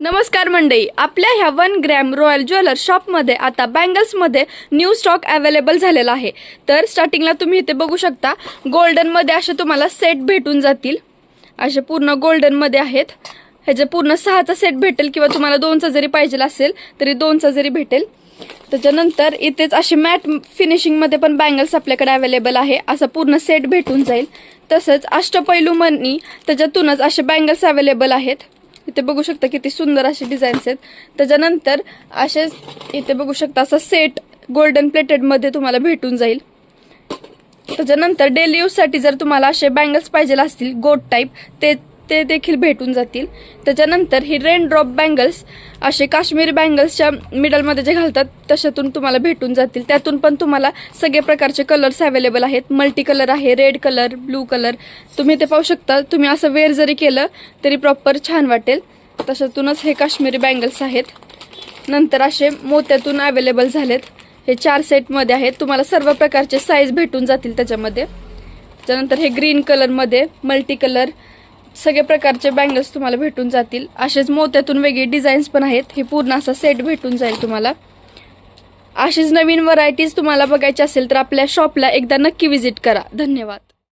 नमस्कार मंडळी, आपल्या ह्या 1 ग्रॅम रॉयल ज्वेलर्स शॉपमध्ये आता बँगल्समध्ये न्यू स्टॉक अवेलेबल झालेला आहे। तर स्टार्टिंगला तुम्ही इथे बघू शकता गोल्डनमध्ये असे तुम्हाला सेट भेटून जातील। असे पूर्ण गोल्डनमध्ये आहेत। ह्याचे पूर्ण 6चा सेट भेटेल किंवा तुम्हाला 2चा जरी पाहिजे असेल तरी 2चा जरी भेटेल। त्याच्यानंतर इथेच असे मॅट फिनिशिंगमध्ये पण बँगल्स आपल्याकडे अवेलेबल आहे। असा पूर्ण सेट भेटून जाईल। तसंच अष्टपैलू मणी त्याच्यातूनच असे बँगल्स अवेलेबल आहेत। इथे बघू शकता किती सुंदर असे डिझाईन्स आहेत। त्याच्यानंतर असे इथे बघू शकता असा सेट गोल्डन प्लेटेड मध्ये तुम्हाला भेटून जाईल। त्याच्यानंतर डेली यूज साठी जर तुम्हाला असे बँगल्स पाहिजे असतील गोट टाइप ते देखील भेटून जातील। त्याच्यानंतर ही रेन ड्रॉप बँगल्स असे काश्मीरी बँगल्सच्या मिडल मध्ये जे घालतात तशातून तुम्हाला भेटून जातील। त्यातून पण तुम्हाला सगळे प्रकारचे कलर्स अवेलेबल आहेत। मल्टी कलर आहे, रेड कलर, ब्लू कलर। तुम्ही ते पाहू शकता। तुम्ही असं वेअर जरी केलं तरी प्रॉपर छान वाटेल। तशातूनच हे काश्मीरी बँगल्स आहेत। नंतर असे मोत्यातून अवेलेबल झालेत। हे 4 सेट मध्ये आहेत। तुम्हाला सर्व प्रकारचे साईज भेटून जातील त्याच्यामध्ये। त्यानंतर हे ग्रीन कलर मध्ये मल्टी कलर सगळे प्रकारचे बँगल्स तुम्हाला भेटून जातील। असेच मोत्यातून वेगळे डिझाईन्स पण आहेत। हे पूर्ण असा सेट भेटून जाईल तुम्हाला। अशीच नवीन व्हरायटीज तुम्हाला बघायची असेल तर आपल्या शॉपला एकदा नक्की व्हिजिट करा। धन्यवाद।